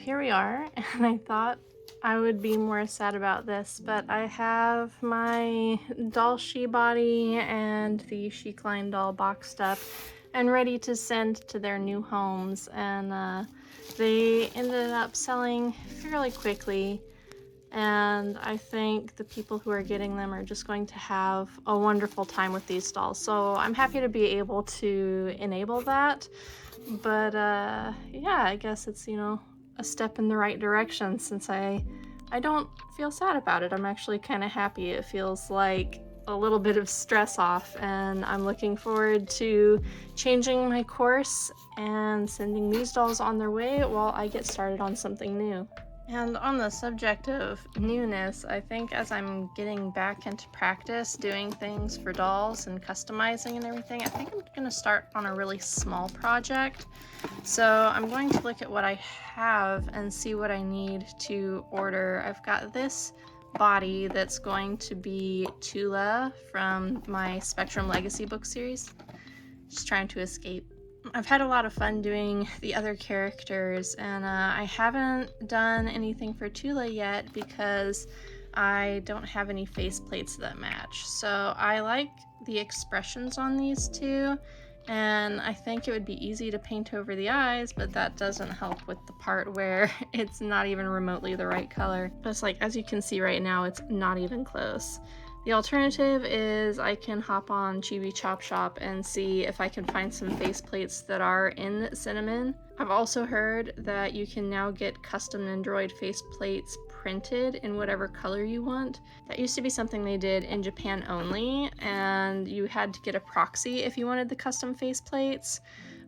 here we are, and I thought I would be more sad about this, but I have my doll she body and the chic line doll boxed up and ready to send to their new homes, and they ended up selling fairly quickly, and I think the people who are getting them are just going to have a wonderful time with these dolls. So I'm happy to be able to enable that. But yeah, I guess it's, you know, a step in the right direction since I don't feel sad about it. I'm actually kind of happy. It feels like a little bit of stress off, and I'm looking forward to changing my course and sending these dolls on their way while I get started on something new. And on the subject of newness, I think as I'm getting back into practice doing things for dolls and customizing and everything, I think I'm going to start on a really small project. So I'm going to look at what I have and see what I need to order. I've got this body that's going to be Tula from my Spectrum Legacy book series. Just trying to escape. I've had a lot of fun doing the other characters, and I haven't done anything for Tula yet because I don't have any faceplates that match. So I like the expressions on these two, and I think it would be easy to paint over the eyes, but that doesn't help with the part where it's not even remotely the right color. Just like, as you can see right now, it's not even close. The alternative is I can hop on Chibi Chop Shop and see if I can find some faceplates that are in cinnamon. I've also heard that you can now get custom Nendoroid faceplates printed in whatever color you want. That used to be something they did in Japan only, and you had to get a proxy if you wanted the custom faceplates.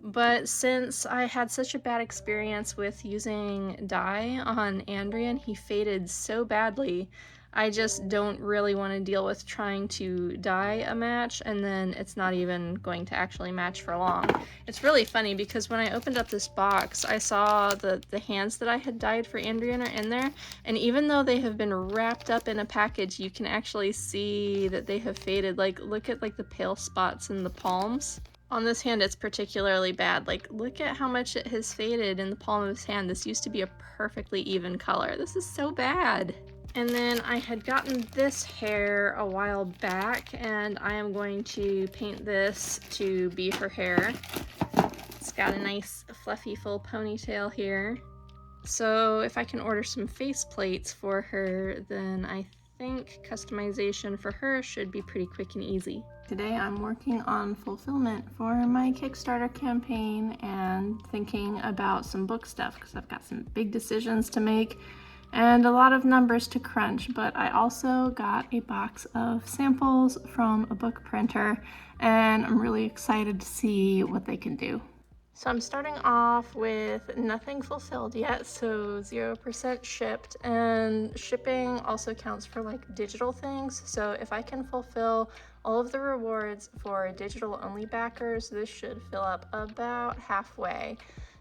But since I had such a bad experience with using dye on Andrea and he faded so badly, I just don't really want to deal with trying to dye a match and then it's not even going to actually match for long. It's really funny because when I opened up this box, I saw the hands that I had dyed for Andrea are in there, and even though they have been wrapped up in a package, you can actually see that they have faded. Like, look at like the pale spots in the palms. On this hand, it's particularly bad. Like, look at how much it has faded in the palm of his hand. This used to be a perfectly even color. This is so bad. And then I had gotten this hair a while back, and I am going to paint this to be her hair. It's got a nice fluffy full ponytail here. So if I can order some faceplates for her, then I think customization for her should be pretty quick and easy. Today I'm working on fulfillment for my Kickstarter campaign and thinking about some book stuff because I've got some big decisions to make and a lot of numbers to crunch, but I also got a box of samples from a book printer and I'm really excited to see what they can do. So I'm starting off with nothing fulfilled yet, so 0% shipped, and shipping also counts for like digital things. So if I can fulfill all of the rewards for digital only backers, this should fill up about halfway.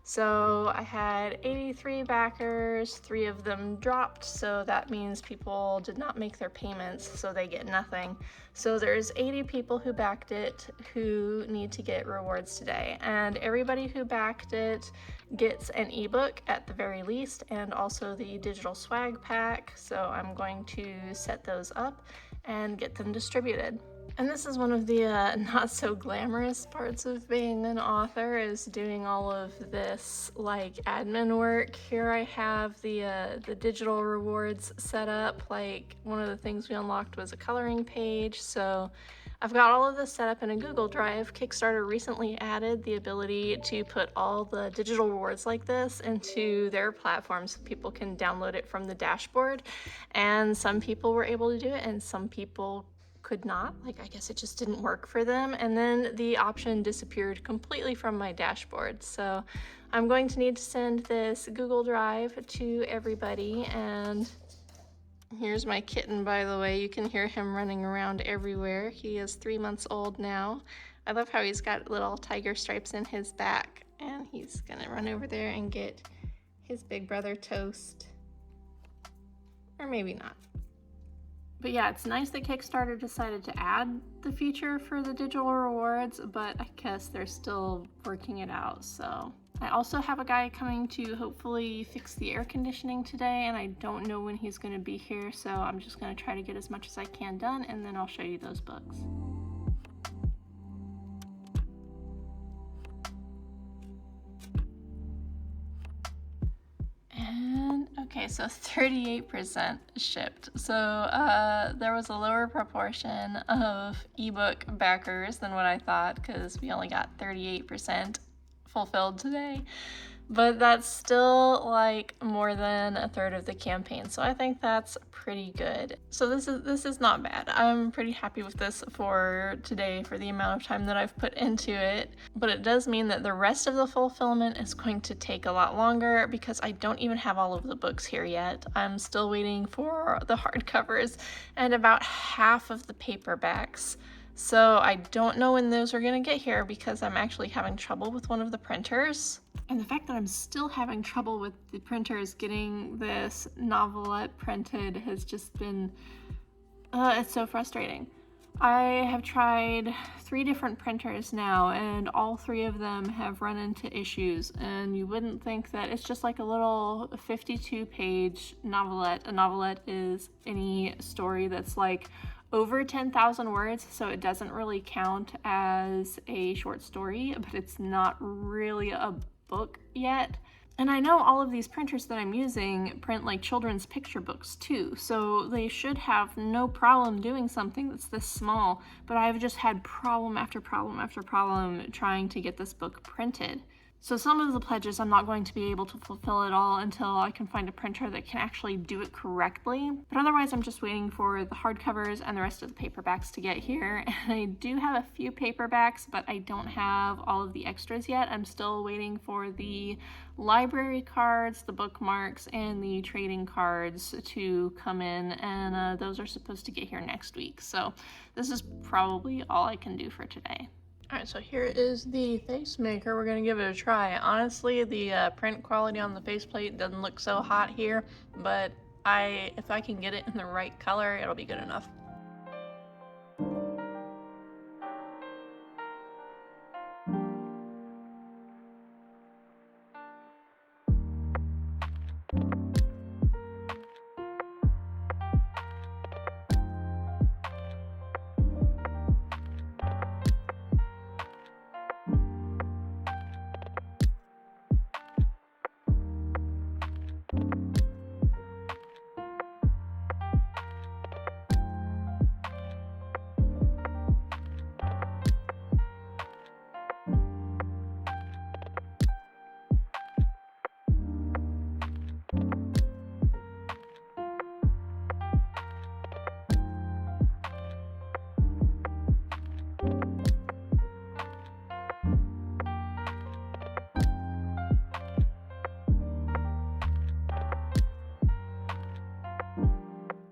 So I had 83 backers, 3 of them dropped, so that means people did not make their payments, so they get nothing. So there's 80 people who backed it who need to get rewards today, and everybody who backed it gets an ebook at the very least, and also the digital swag pack, so I'm going to set those up and get them distributed. And this is one of the not so glamorous parts of being an author, is doing all of this like admin work. Here I have the digital rewards set up. Like, one of the things we unlocked was a coloring page, so I've got all of this set up in a Google Drive. Kickstarter recently added the ability to put all the digital rewards like this into their platform so people can download it from the dashboard, and some people were able to do it and some people could not. Like, I guess it just didn't work for them, and then the option disappeared completely from my dashboard. So I'm going to need to send this Google Drive to everybody. And here's my kitten, by the way. You can hear him running around everywhere. He is 3 months old now. I love how he's got little tiger stripes in his back, and he's gonna run over there and get his big brother Toast, or maybe not. But yeah, it's nice that Kickstarter decided to add the feature for the digital rewards, but I guess they're still working it out, so I also have a guy coming to hopefully fix the air conditioning today, and I don't know when he's going to be here, so I'm just going to try to get as much as I can done, and then I'll show you those books. And okay, so 38% shipped. So there was a lower proportion of ebook backers than what I thought, because we only got 38% fulfilled today. But that's still like more than a third of the campaign, so I think that's pretty good. So this is not bad. I'm pretty happy with this for today, for the amount of time that I've put into it. But it does mean that the rest of the fulfillment is going to take a lot longer, because I don't even have all of the books here yet. I'm still waiting for the hardcovers and about half of the paperbacks. So I don't know when those are gonna get here, because I'm actually having trouble with one of the printers. And the fact that I'm still having trouble with the printers getting this novelette printed has just been, it's so frustrating. I have tried 3 different printers now, and all 3 of them have run into issues, and you wouldn't think that it's just like a little 52-page novelette. A novelette is any story that's like over 10,000 words, so it doesn't really count as a short story, but it's not really a book yet. And I know all of these printers that I'm using print like children's picture books too, so they should have no problem doing something that's this small, but I've just had problem after problem after problem trying to get this book printed. So some of the pledges I'm not going to be able to fulfill at all until I can find a printer that can actually do it correctly. But otherwise, I'm just waiting for the hardcovers and the rest of the paperbacks to get here. And I do have a few paperbacks, but I don't have all of the extras yet. I'm still waiting for the library cards, the bookmarks, and the trading cards to come in, and those are supposed to get here next week. So this is probably all I can do for today. Alright, so here is the face maker. We're going to give it a try. Honestly, the print quality on the faceplate doesn't look so hot here, but if I can get it in the right color, it'll be good enough.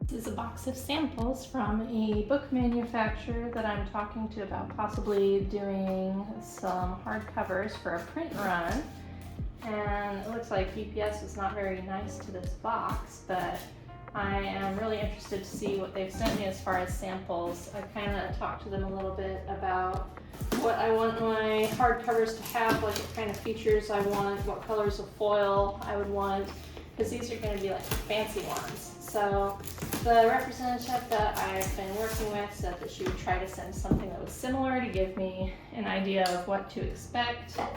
This is a box of samples from a book manufacturer that I'm talking to about possibly doing some hardcovers for a print run. And it looks like UPS was not very nice to this box, but I am really interested to see what they've sent me as far as samples. I kind of talked to them a little bit about what I want my hardcovers to have, like what kind of features I want, what colors of foil I would want, because these are going to be like fancy ones. So the representative that I've been working with said that she would try to send something that was similar to give me an idea of what to expect. So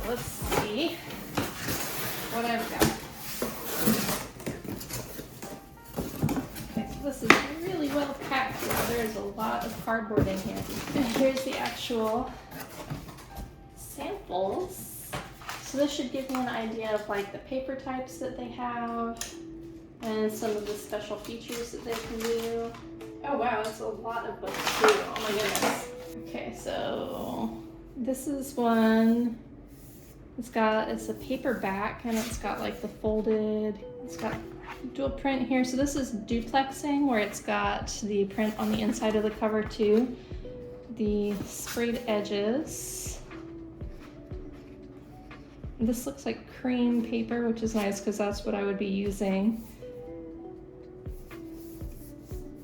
let's see what I've got. Okay, so this is really well packed. There's a lot of cardboard in here. And here's the actual samples. So this should give me an idea of like the paper types that they have and some of the special features that they can do. Oh wow, that's a lot of books too. Oh my goodness. Okay, so this is one. It's a paperback, and it's got like the folded, it's got dual print here. So this is duplexing, where it's got the print on the inside of the cover too. The sprayed edges. This looks like cream paper, which is nice because that's what I would be using.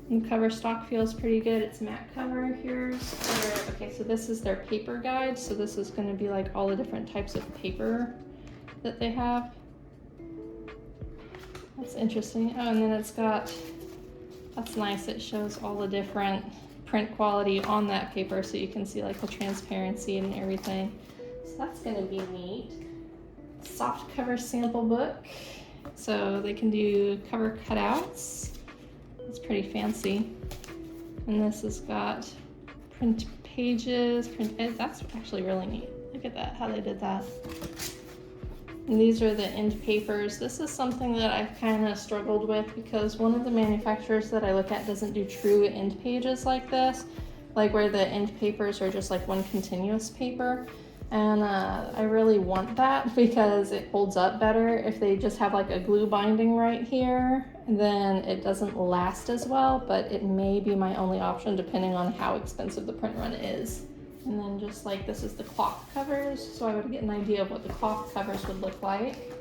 And the cover stock feels pretty good. It's matte cover. Here's their, okay, so this is their paper guide. So this is going to be like all the different types of paper that they have. That's interesting. Oh, and then it's got, that's nice. It shows all the different print quality on that paper so you can see like the transparency and everything. So that's going to be neat. Soft cover sample book. So they can do cover cutouts. It's pretty fancy. And this has got print pages, that's actually really neat. Look at that, how they did that. And these are the end papers. This is something that I've kind of struggled with because one of the manufacturers that I look at doesn't do true end pages like this, like where the end papers are just like one continuous paper. And I really want that because it holds up better. If they just have like a glue binding right here, then it doesn't last as well, but it may be my only option depending on how expensive the print run is. And then just like this is the cloth covers, so I would get an idea of what the cloth covers would look like.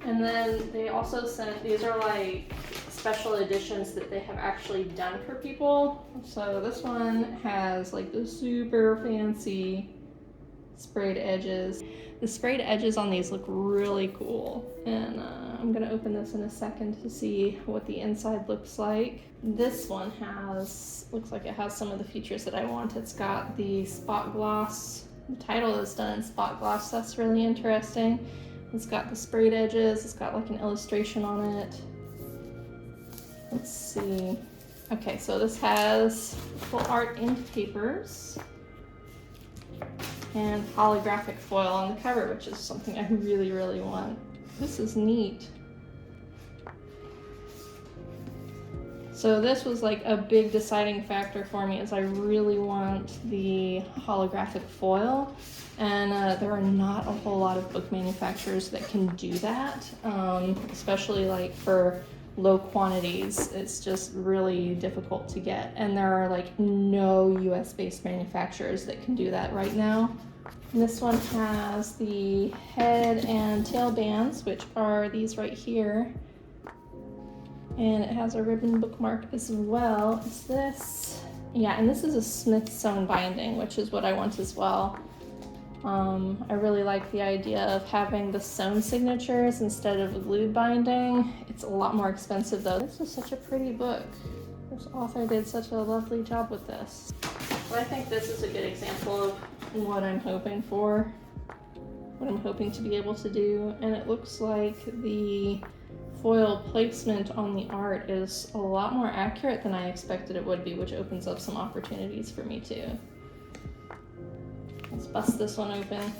And then they also sent, these are like special editions that they have actually done for people. So this one has like the super fancy sprayed edges. The sprayed edges on these look really cool. And I'm gonna open this in a second to see what the inside looks like. This one looks like it has some of the features that I want. It's got the spot gloss. The title is done in spot gloss. That's really interesting. It's got the sprayed edges. It's got like an illustration on it. Let's see. Okay, so this has full art end papers and holographic foil on the cover, which is something I really, really want. This is neat. So this was like a big deciding factor for me, is I really want the holographic foil, and there are not a whole lot of book manufacturers that can do that, especially like for low quantities. It's just really difficult to get, and there are like no US based manufacturers that can do that right now. And this one has the head and tail bands, which are these right here, and it has a ribbon bookmark as well as this. Yeah, and this is a Smith sewn binding, which is what I want as well. I really like the idea of having the sewn signatures instead of a glued binding. It's a lot more expensive though. This is such a pretty book. This author did such a lovely job with this. But I think this is a good example of what I'm hoping for, what I'm hoping to be able to do. And it looks like the foil placement on the art is a lot more accurate than I expected it would be, which opens up some opportunities for me too. Let's bust this one open.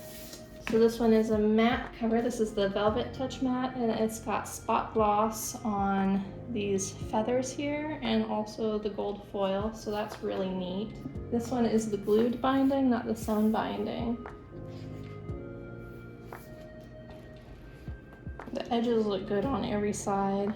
So this one is a matte cover. This is the Velvet Touch Matte, and it's got spot gloss on these feathers here and also the gold foil, so that's really neat. This one is the glued binding, not the sewn binding. The edges look good on every side,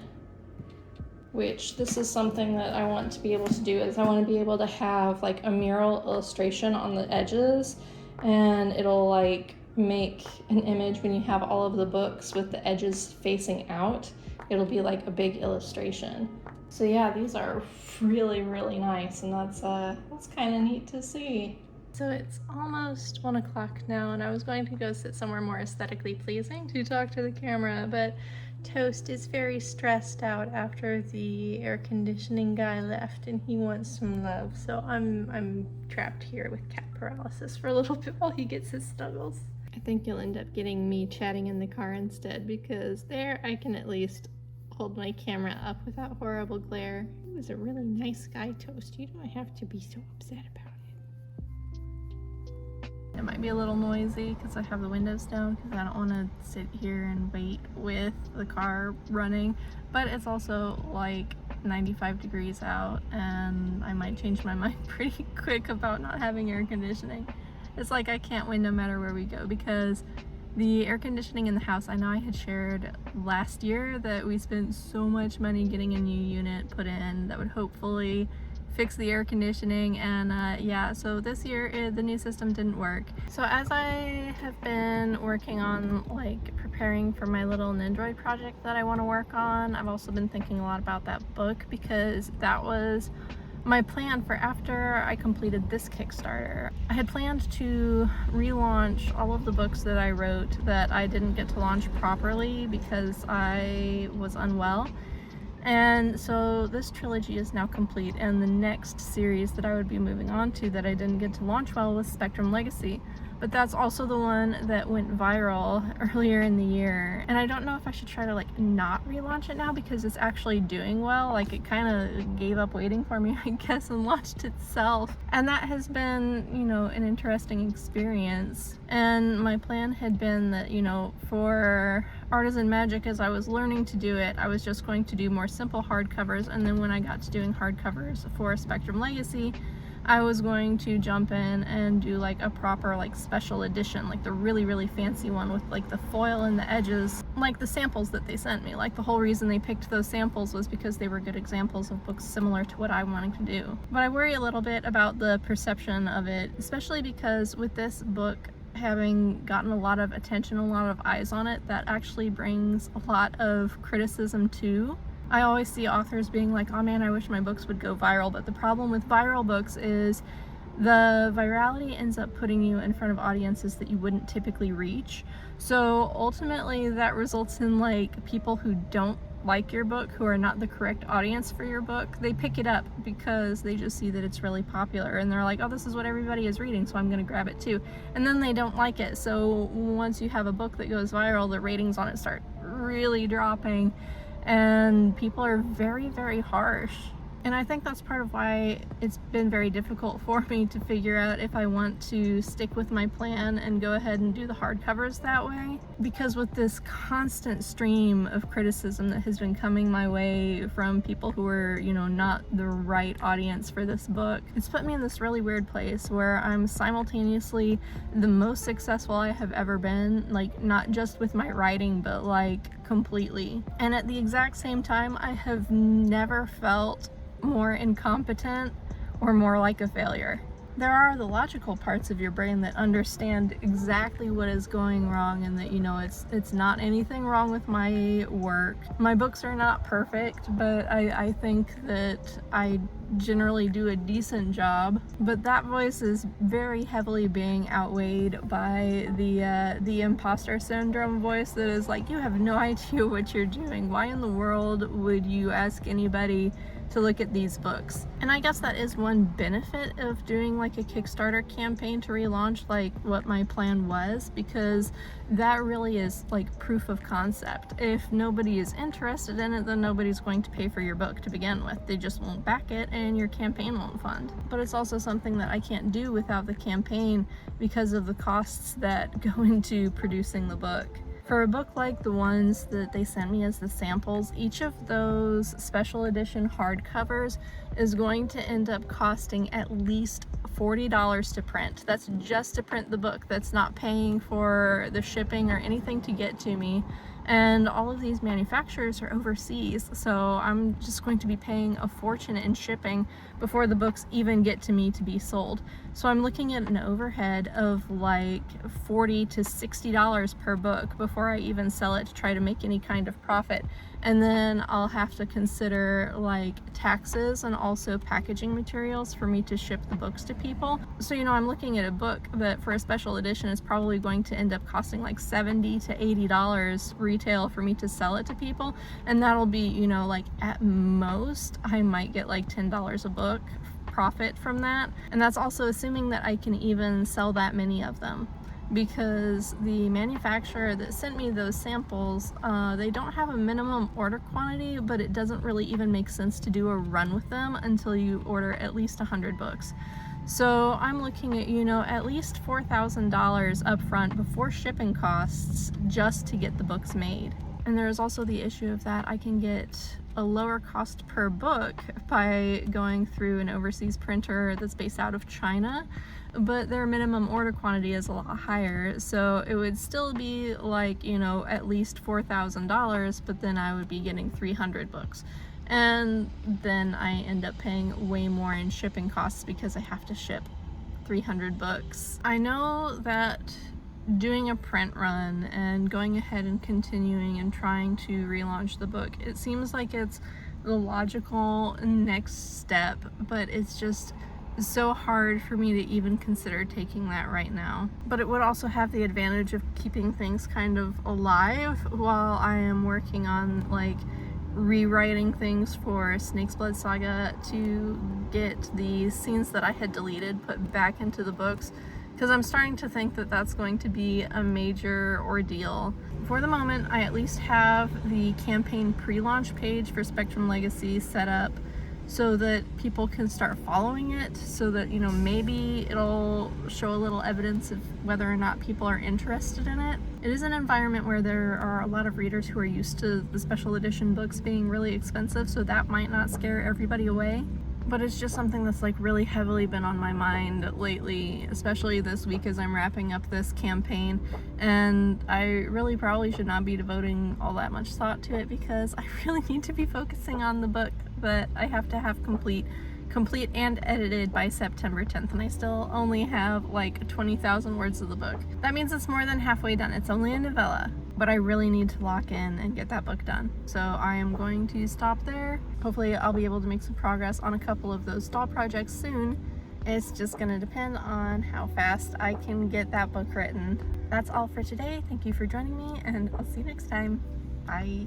which this is something that I want to be able to do, is I want to be able to have like a mural illustration on the edges, and it'll like make an image when you have all of the books with the edges facing out. It'll be like a big illustration. So yeah, these are really, really nice, and that's kind of neat to see. So it's almost 1 o'clock now, and I was going to go sit somewhere more aesthetically pleasing to talk to the camera, but Toast is very stressed out after the air conditioning guy left, and he wants some love. So I'm trapped here with cat paralysis for a little bit while he gets his snuggles. I think you'll end up getting me chatting in the car instead, because there I can at least hold my camera up without horrible glare. He was a really nice guy, Toast. You don't have to be so upset about it. It might be a little noisy because I have the windows down because I don't want to sit here and wait with the car running, but it's also like 95 degrees out and I might change my mind pretty quick about not having air conditioning. It's like I can't win no matter where we go, because the air conditioning in the house, I know I had shared last year that we spent so much money getting a new unit put in that would hopefully fix the air conditioning, and yeah, so this year the new system didn't work. So as I have been working on like preparing for my little Nendoroid project that I want to work on, I've also been thinking a lot about that book, because that was my plan for after I completed this Kickstarter. I had planned to relaunch all of the books that I wrote that I didn't get to launch properly because I was unwell. And so this trilogy is now complete, and the next series that I would be moving on to that I didn't get to launch well was Spectrum Legacy. But that's also the one that went viral earlier in the year. And I don't know if I should try to like not relaunch it now because it's actually doing well. Like it kind of gave up waiting for me, I guess, and launched itself. And that has been, you know, an interesting experience. And my plan had been that, you know, for Artisan Magic, as I was learning to do it, I was just going to do more simple hardcovers. And then when I got to doing hardcovers for Spectrum Legacy, I was going to jump in and do like a proper like special edition, like the really fancy one with like the foil in the edges, like the samples that they sent me. Like the whole reason they picked those samples was because they were good examples of books similar to what I wanted to do. But I worry a little bit about the perception of it, especially because with this book having gotten a lot of attention, a lot of eyes on it, that actually brings a lot of criticism too. I always see authors being like, oh man, I wish my books would go viral, but the problem with viral books is the virality ends up putting you in front of audiences that you wouldn't typically reach. So ultimately that results in like people who don't like your book, who are not the correct audience for your book, they pick it up because they just see that it's really popular and they're like, oh, this is what everybody is reading, so I'm gonna grab it too. And then they don't like it. So once you have a book that goes viral, the ratings on it start really dropping, and people are very harsh. And I think that's part of why it's been very difficult for me to figure out if I want to stick with my plan and go ahead and do the hardcovers that way. Because with this constant stream of criticism that has been coming my way from people who are, you know, not the right audience for this book, it's put me in this really weird place where I'm simultaneously the most successful I have ever been, like not just with my writing, but like completely. And at the exact same time, I have never felt more incompetent or more like a failure. There are the logical parts of your brain that understand exactly what is going wrong, and that, you know, it's not anything wrong with my work. My books are not perfect, but I think that I generally do a decent job. But that voice is very heavily being outweighed by the imposter syndrome voice that is like, you have no idea what you're doing. Why in the world would you ask anybody to look at these books? And I guess that is one benefit of doing like a Kickstarter campaign to relaunch like what my plan was, because that really is like proof of concept. If nobody is interested in it, then nobody's going to pay for your book to begin with. They just won't back it and your campaign won't fund. But it's also something that I can't do without the campaign because of the costs that go into producing the book. For a book like the ones that they sent me as the samples, each of those special edition hardcovers is going to end up costing at least $40 to print. That's just to print the book. That's not paying for the shipping or anything to get to me. And all of these manufacturers are overseas, so I'm just going to be paying a fortune in shipping before the books even get to me to be sold. So I'm looking at an overhead of like $40 to $60 per book before I even sell it to try to make any kind of profit. And then I'll have to consider like taxes and also packaging materials for me to ship the books to people. So, you know, I'm looking at a book that for a special edition is probably going to end up costing like $70 to $80 retail for me to sell it to people. And that'll be, you know, like at most I might get like $10 a book profit from that. And that's also assuming that I can even sell that many of them, because the manufacturer that sent me those samples, they don't have a minimum order quantity, but it doesn't really even make sense to do a run with them until you order at least 100 books. So I'm looking at, you know, at least $4,000 up front before shipping costs just to get the books made. And there's also the issue of that I can get a lower cost per book by going through an overseas printer that's based out of China, but their minimum order quantity is a lot higher, so it would still be like, you know, at least $4,000, but then I would be getting 300 books. and then I end up paying way more in shipping costs because I have to ship 300 books. I know that doing a print run and going ahead and continuing and trying to relaunch the book, it seems like it's the logical next step, but it's just so hard for me to even consider taking that right now. But it would also have the advantage of keeping things kind of alive while I am working on like rewriting things for Snake's Blood Saga to get the scenes that I had deleted put back into the books, because I'm starting to think that that's going to be a major ordeal. For the moment, I at least have the campaign pre-launch page for Spectrum Legacy set up so that people can start following it, so that, you know, maybe it'll show a little evidence of whether or not people are interested in it. It is an environment where there are a lot of readers who are used to the special edition books being really expensive, so that might not scare everybody away. But it's just something that's like really heavily been on my mind lately, especially this week as I'm wrapping up this campaign, and I really probably should not be devoting all that much thought to it because I really need to be focusing on the book that I have to have complete and edited by September 10th, and I still only have like 20,000 words of the book. That means it's more than halfway done. It's only a novella, but I really need to lock in and get that book done. So I am going to stop there. Hopefully I'll be able to make some progress on a couple of those stall projects soon. It's just gonna depend on how fast I can get that book written. That's all for today. Thank you for joining me, and I'll see you next time. Bye.